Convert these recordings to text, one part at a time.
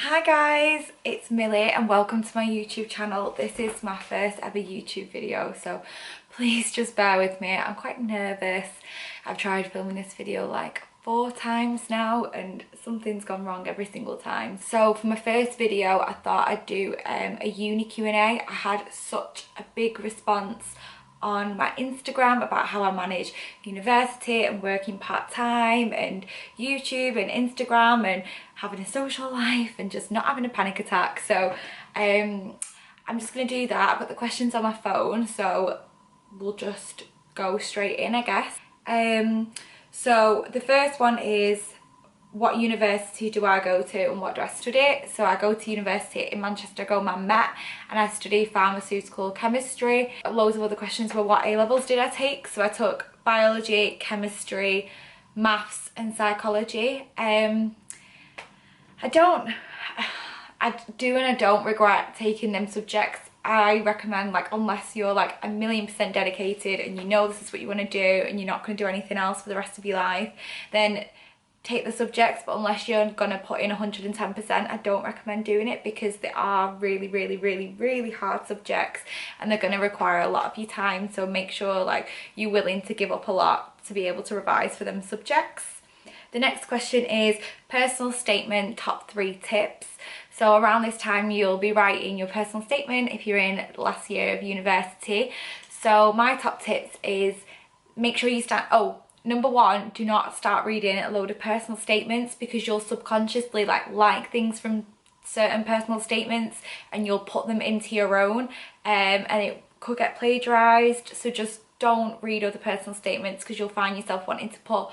Hi guys, it's Millie and welcome to my YouTube channel. This is my first ever YouTube video, so please just bear with me. I'm quite nervous. I've tried filming this video like 4 times now and something's gone wrong every single time. So for my first video I thought I'd do a uni Q&A. I had such a big response on my Instagram about how I manage university and working part-time and YouTube and Instagram and having a social life and just not having a panic attack. So I'm just gonna do that. I've got the questions on my phone, so we'll just go straight in, I guess. So the first one is, what university do I go to and what do I study? So I go to university in Manchester, I go Met, and I study pharmaceutical chemistry. Loads of other questions were, what A-levels did I take? So I took biology, chemistry, maths and psychology. I do and I don't regret taking them subjects. I recommend, like, unless you're like 1,000,000% dedicated and you know this is what you want to do and you're not going to do anything else for the rest of your life, then take the subjects. But unless you're gonna put in 110%, I don't recommend doing it because they are really hard subjects and they're gonna require a lot of your time. So make sure like you're willing to give up a lot to be able to revise for them subjects. The next question is personal statement, top 3 tips. So around this time you'll be writing your personal statement if you're in last year of university. So my top tips is make sure you start, number 1, do not start reading a load of personal statements because you'll subconsciously like things from certain personal statements and you'll put them into your own, and it could get plagiarized. So just don't read other personal statements because you'll find yourself wanting to put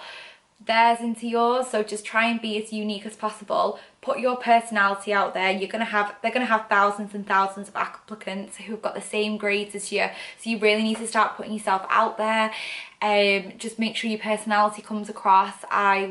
theirs into yours. So just try and be as unique as possible. Put your personality out there. They're gonna have thousands and thousands of applicants who've got the same grades as you, so you really need to start putting yourself out there. Just make sure your personality comes across. I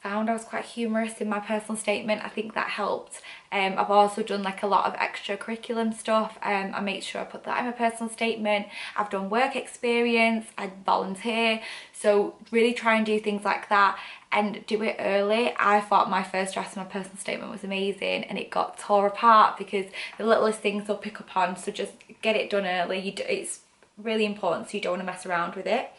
found I was quite humorous in my personal statement. I think that helped. I've also done like a lot of extra curriculum stuff. I made sure I put that in my personal statement. I've done work experience, I volunteer, so really try and do things like that and do it early. I thought my first draft of my personal statement was amazing and it got tore apart because the littlest things they'll pick up on, so just get it done early. It's really important, so you don't want to mess around with it.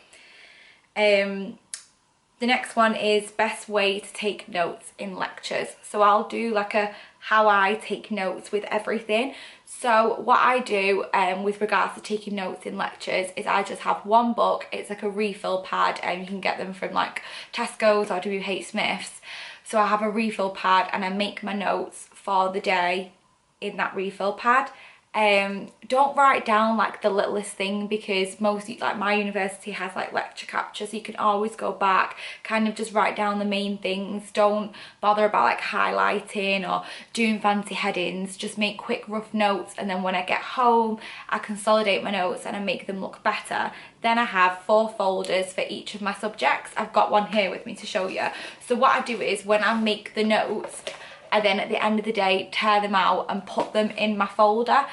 The next one is best way to take notes in lectures. So I'll do like a how I take notes with everything. So what I do with regards to taking notes in lectures is I just have one book. It's like a refill pad and you can get them from like Tesco's or WH Smith's. So I have a refill pad and I make my notes for the day in that refill pad. Don't write down like the littlest thing because my university has like lecture capture, so you can always go back, kind of just write down the main things. Don't bother about like highlighting or doing fancy headings. Just make quick rough notes, and then when I get home I consolidate my notes and I make them look better. Then I have 4 folders for each of my subjects. I've got one here with me to show you. So what I do is when I make the notes, and then at the end of the day tear them out and put them in my folder,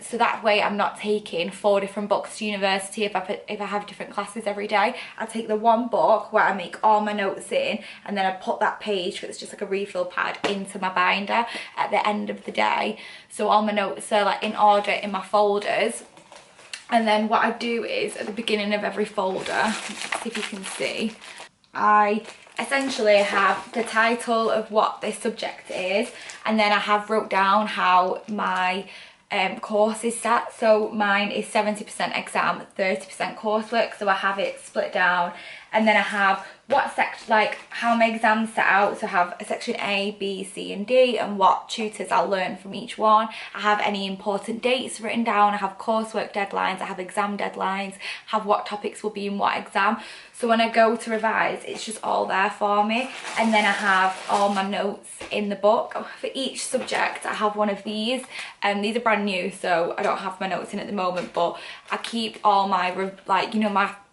so that way I'm not taking 4 different books to university. If I have different classes every day, I take the one book where I make all my notes in, and then I put that page, it's just like a refill pad, into my binder at the end of the day, so all my notes are like in order in my folders. And then what I do is at the beginning of every folder, let's see if you can see, I essentially have the title of what this subject is, and then I have wrote down how my course is set. So mine is 70% exam, 30% coursework, so I have it split down. And then I have what section, like how my exams set out. So I have a section A, B, C and D, and what tutors I'll learn from each one. I have any important dates written down. I have coursework deadlines, I have exam deadlines, have what topics will be in what exam. So when I go to revise, it's just all there for me. And then I have all my notes in the book. For each subject I have one of these, and these are brand new, so I don't have my notes in at the moment, but I keep all my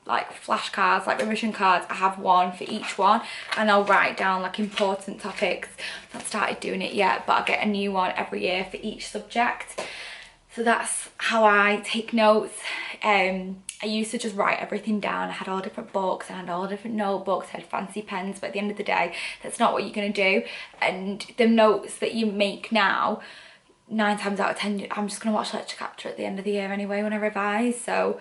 my flashcards, like revision cards. I have one for each one, and I'll write down like important topics. I've not started doing it yet, but I get a new one every year for each subject. So that's how I take notes. And I used to just write everything down. I had all different books, I had all different notebooks, I had fancy pens, but at the end of the day, that's not what you're going to do. And the notes that you make now, 9 times out of 10, I'm just going to watch lecture capture at the end of the year anyway when I revise, so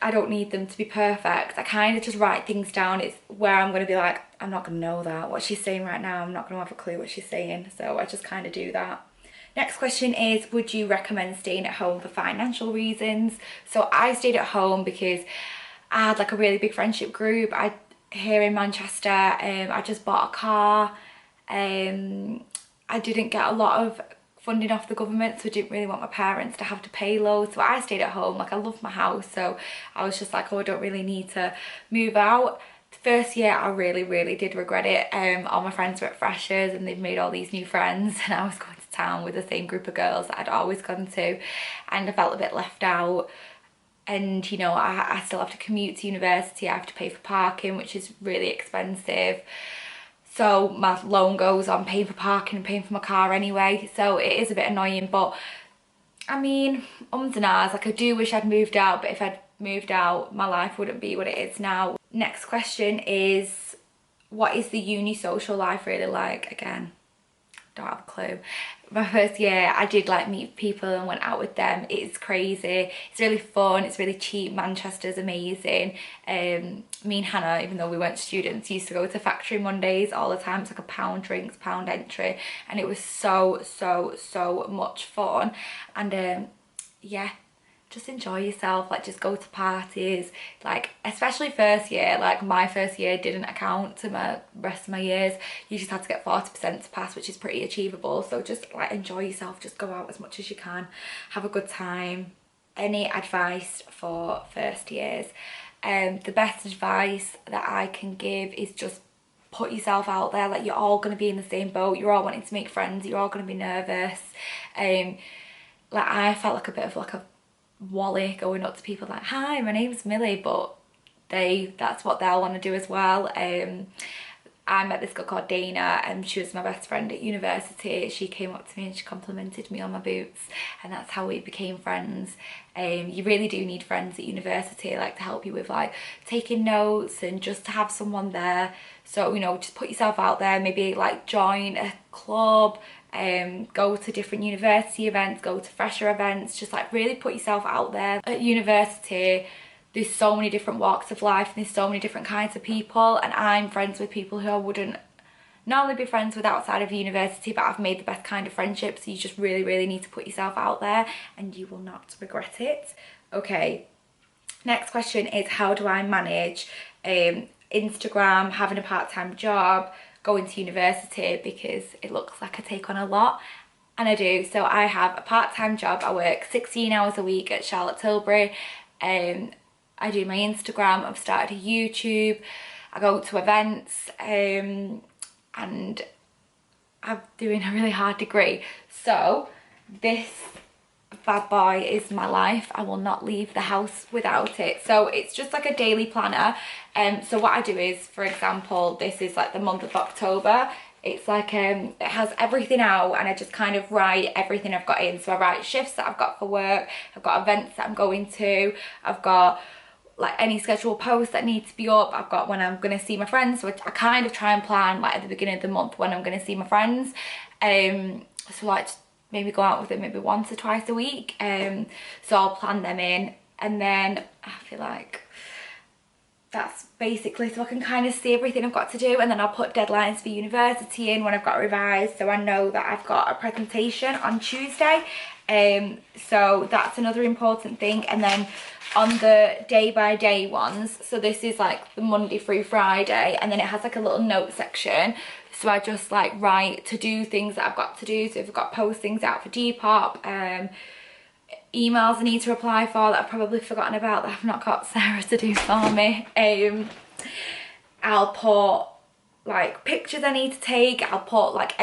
I don't need them to be perfect. I kind of just write things down. It's where I'm going to be like, I'm not going to know that. What she's saying right now, I'm not going to have a clue what she's saying, so I just kind of do that. Next question is, would you recommend staying at home for financial reasons? So I stayed at home because I had like a really big friendship group here in Manchester. I just bought a car. I didn't get a lot of funding off the government, so I didn't really want my parents to have to pay loads, so I stayed at home. Like, I love my house, so I was just like, oh, I don't really need to move out. The first year I really did regret it. All my friends were at freshers and they've made all these new friends, and I was going to town with the same group of girls that I'd always gone to, and I felt a bit left out. And you know, I still have to commute to university, I have to pay for parking, which is really expensive. So my loan goes on paying for parking and paying for my car anyway, so it is a bit annoying. But I mean, ums and ahs, like I do wish I'd moved out, but if I'd moved out, my life wouldn't be what it is now. Next question is, what is the uni social life really like? Again, don't have a clue. My first year I did like meet people and went out with them. It's crazy, it's really fun, it's really cheap. Manchester's amazing. Me and Hannah, even though we weren't students, used to go to Factory Mondays all the time. It's like £1 drinks, £1 entry, and it was so much fun. And yeah, just enjoy yourself, like just go to parties, like especially first year. Like my first year didn't account to my rest of my years. You just had to get 40% to pass, which is pretty achievable. So just like enjoy yourself, just go out as much as you can, have a good time. Any advice for first years? The best advice that I can give is just put yourself out there. Like, you're all going to be in the same boat, you're all wanting to make friends, you're all going to be nervous. Like, I felt like a bit of like a Wally going up to people like, hi, my name's Millie, but that's what they'll want to do as well. I met this girl called Dana, and she was my best friend at university. She came up to me and she complimented me on my boots, and that's how we became friends. You really do need friends at university, like to help you with like taking notes and just to have someone there. So, you know, just put yourself out there, maybe like join a club, go to different university events, go to fresher events, just like really put yourself out there. At university, there's so many different walks of life and there's so many different kinds of people, and I'm friends with people who I wouldn't normally be friends with outside of university, but I've made the best kind of friendships. So you just really need to put yourself out there and you will not regret it. Okay, next question is, how do I manage Instagram, having a part-time job, going to university? Because it looks like I take on a lot, and I do. So I have a part-time job. I work 16 hours a week at Charlotte Tilbury. I do my Instagram, I've started a YouTube, I go to events, and I'm doing a really hard degree. So this bad boy is my life. I will not leave the house without it. So it's just like a daily planner. So what I do is, for example, this is like the month of October. It's like it has everything out, and I just kind of write everything I've got in. So I write shifts that I've got for work, I've got events that I'm going to, I've got like any scheduled posts that need to be up, I've got when I'm going to see my friends. So I kind of try and plan like at the beginning of the month when I'm going to see my friends. So like maybe go out with them maybe once or twice a week. So I'll plan them in, and then I feel like that's basically, so I can kind of see everything I've got to do, and then I'll put deadlines for university in when I've got revised, so I know that I've got a presentation on Tuesday. So that's another important thing. And then on the day by day ones, so this is like the Monday through Friday, and then it has like a little note section. So I just like write to do things that I've got to do. So if I've got postings out for Depop, emails I need to reply for that I've probably forgotten about that I've not got Sarah to do for me. I'll put like pictures I need to take. I'll put like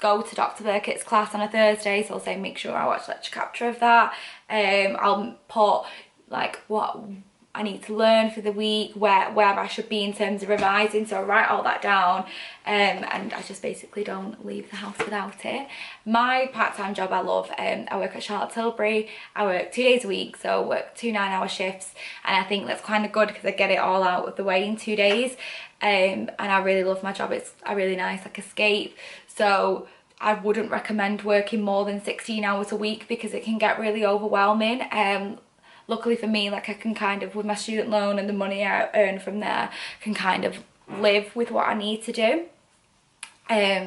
go to Dr. Burkett's class on a Thursday, so I'll say make sure I watch lecture capture of that. I'll put like what I need to learn for the week, where I should be in terms of revising. So I write all that down, and I just basically don't leave the house without it. My part-time job I love. I work at Charlotte Tilbury. I work 2 days a week, so I work 2 9-hour shifts, and I think that's kind of good because I get it all out of the way in 2 days. And I really love my job. It's a really nice like escape. So I wouldn't recommend working more than 16 hours a week because it can get really overwhelming. Luckily for me, like I can kind of, with my student loan and the money I earn from there, can kind of live with what I need to do.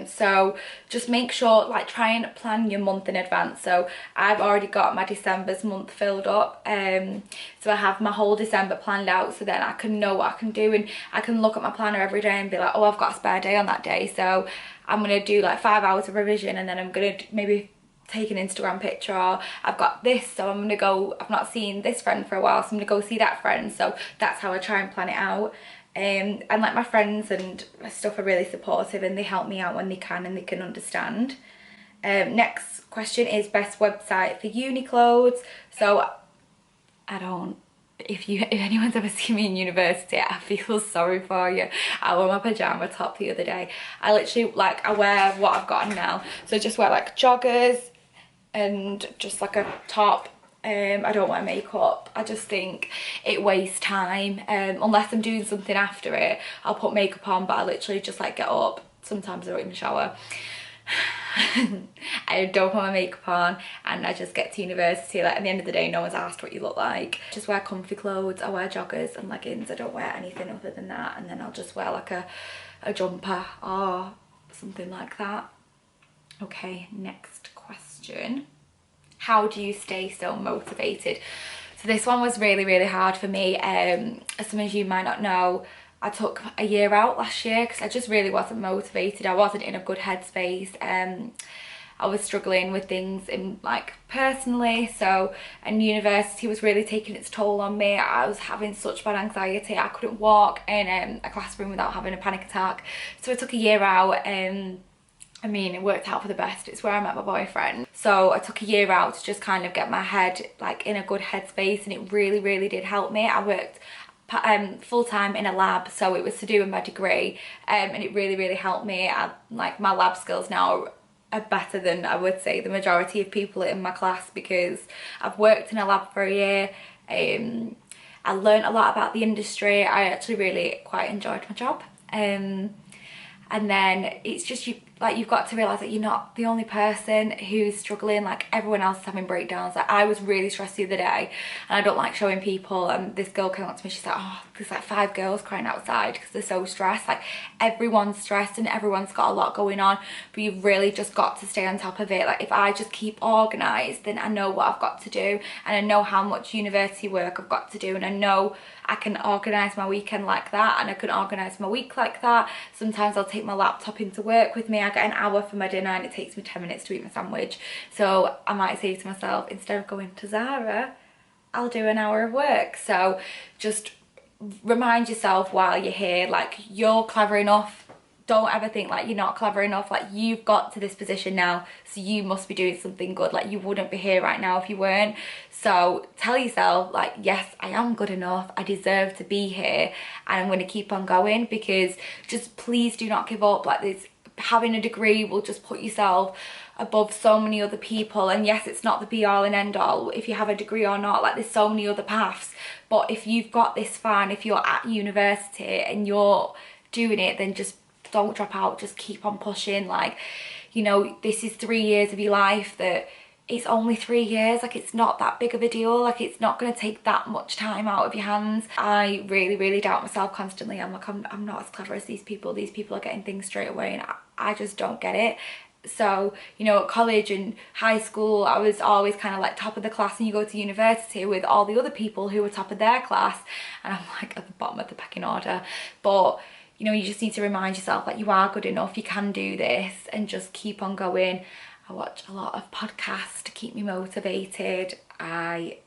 So just make sure, like, try and plan your month in advance. So I've already got my December's month filled up, so I have my whole December planned out, so then I can know what I can do, and I can look at my planner every day and be like, oh, I've got a spare day on that day, so I'm gonna do like 5 hours of revision, and then I'm gonna maybe take an Instagram picture, or I've got this, so I'm gonna go, I've not seen this friend for a while, so I'm gonna go see that friend. So that's how I try and plan it out. And like my friends and stuff are really supportive, and they help me out when they can and they can understand. Next question is best website for uni clothes. So I don't, if anyone's ever seen me in university, I feel sorry for you. I wore my pajama top the other day. I literally, like, I wear what I've got on now, so I just wear like joggers and just like a top. I don't wear makeup. I just think it wastes time, unless I'm doing something after it. I'll put makeup on, but I literally just like get up. Sometimes I don't even shower. I don't put my makeup on, and I just get to university. Like, at the end of the day, no one's asked what you look like. Just wear comfy clothes. I wear joggers and leggings. I don't wear anything other than that, and then I'll just wear like a jumper or something like that. Okay, next question. How do you stay so motivated? So this one was really, really hard for me. As some of you might not know, I took a year out last year because I just really wasn't motivated. I wasn't in a good headspace. I was struggling with things in, like, personally, so, and university was really taking its toll on me. I was having such bad anxiety. I couldn't walk in a classroom without having a panic attack. So I took a year out. I mean, it worked out for the best. It's where I met my boyfriend. So I took a year out to just kind of get my head like in a good headspace, and it really, really did help me. I worked full-time in a lab, so it was to do with my degree, and it really, really helped me. Like, my lab skills now are better than, I would say, the majority of people in my class, because I've worked in a lab for a year. I learned a lot about the industry. I actually really quite enjoyed my job. And then it's just, you've got to realise that you're not the only person who's struggling. Like, everyone else is having breakdowns. Like, I was really stressed the other day, and I don't like showing people, and this girl came up to me, she's like, oh, there's like 5 girls crying outside because they're so stressed. Like, everyone's stressed and everyone's got a lot going on, but you've really just got to stay on top of it. Like, if I just keep organised, then I know what I've got to do, and I know how much university work I've got to do, and I know I can organise my weekend like that, and I can organise my week like that. Sometimes I'll take my laptop into work with me. I get an hour for my dinner and it takes me 10 minutes to eat my sandwich. So I might say to myself, instead of going to Zara, I'll do an hour of work. So just remind yourself while you're here, like, you're clever enough. Don't ever think like you're not clever enough. Like, you've got to this position now, so you must be doing something good. Like, you wouldn't be here right now if you weren't. So tell yourself, like, yes, I am good enough. I deserve to be here, and I'm going to keep on going, because just please do not give up. Like, this, having a degree will just put yourself above so many other people. And yes, it's not the be all and end all if you have a degree or not. Like, there's so many other paths, but if you've got this far and if you're at university and you're doing it, then just don't drop out. Just keep on pushing. Like, you know, this is 3 years of your life, that it's only 3 years. Like, it's not that big of a deal. Like, it's not going to take that much time out of your hands. I really, really doubt myself constantly. I'm like, I'm not as clever as these people. These people are getting things straight away, and I just don't get it. So, you know, at college and high school, I was always kind of like top of the class, and you go to university with all the other people who were top of their class, and I'm like at the bottom of the pecking order. But you know, you just need to remind yourself that you are good enough, you can do this, and just keep on going. I watch a lot of podcasts to keep me motivated. I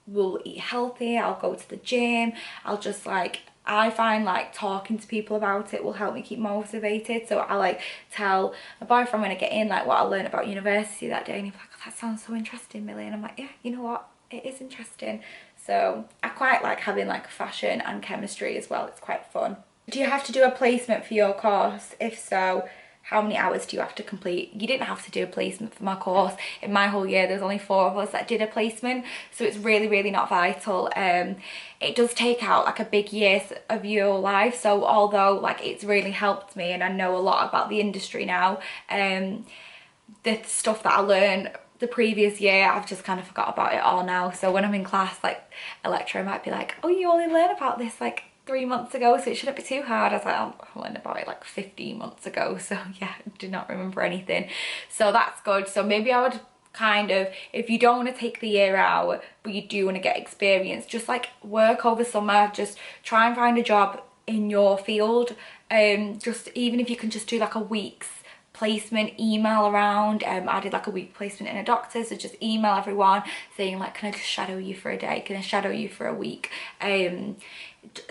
will eat healthy, I'll go to the gym, I'll just like, I find like talking to people about it will help me keep motivated. So I like tell my boyfriend when I get in like what I learned about university that day, and he's like, oh, that sounds so interesting, Millie. And I'm like, yeah, you know what, it is interesting. So I quite like having like fashion and chemistry as well. It's quite fun. Do you have to do a placement for your course? If so, how many hours do you have to complete? You didn't have to do a placement for my course. In my whole year, there's only 4 of us that did a placement, so it's really, really not vital. It does take out like a big year of your life, so although like it's really helped me and I know a lot about the industry now, the stuff that I learned the previous year, I've just kind of forgot about it all now. So when I'm in class, like a lecturer might be like, oh, you only learned about this like 3 months ago, so it shouldn't be too hard. I was like, oh, I learned about it like 15 months ago, so yeah, I do not remember anything. So that's good. So maybe I would kind of, if you don't want to take the year out but you do want to get experience, just like work over summer, just try and find a job in your field. Just even if you can just do like a week's placement, email around. I did like a week placement in a doctor, so just email everyone saying like, can I just shadow you for a day, can I shadow you for a week,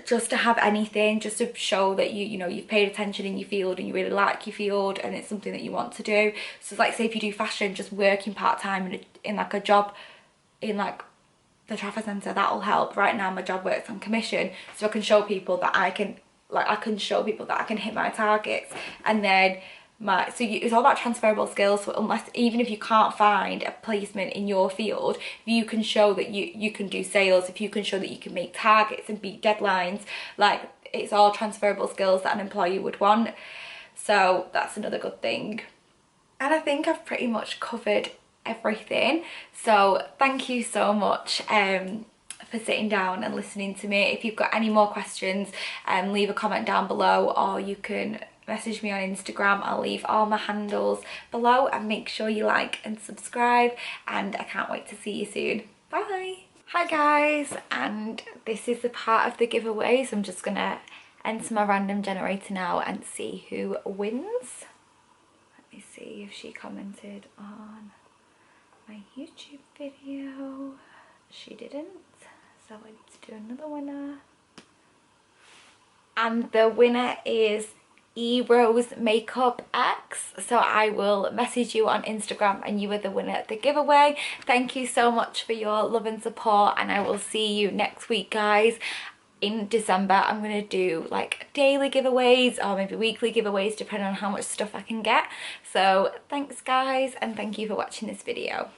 just to have anything, just to show that you know you've paid attention in your field and you really like your field and it's something that you want to do. So like say if you do fashion, just working part-time in like a job in like the Trafford Centre, that'll help. Right now my job works on commission, so I can show people that I can hit my targets. And then it's all about transferable skills. So unless, even if you can't find a placement in your field, if you can show that you can do sales, if you can show that you can make targets and beat deadlines, like it's all transferable skills that an employer would want. So that's another good thing. And I think I've pretty much covered everything. So thank you so much for sitting down and listening to me. If you've got any more questions, leave a comment down below, or you can message me on Instagram. I'll leave all my handles below, and make sure you like and subscribe, and I can't wait to see you soon. Bye. Hi guys, and this is the part of the giveaway, so I'm just gonna enter my random generator now and see who wins. Let me see if she commented on my YouTube video. She didn't, so I need to do another winner. And the winner is Rose Makeup X. So I will message you on Instagram and you are the winner of the giveaway. Thank you so much for your love and support, and I will see you next week, guys. In December I'm going to do like daily giveaways or maybe weekly giveaways, depending on how much stuff I can get. So thanks guys, and thank you for watching this video.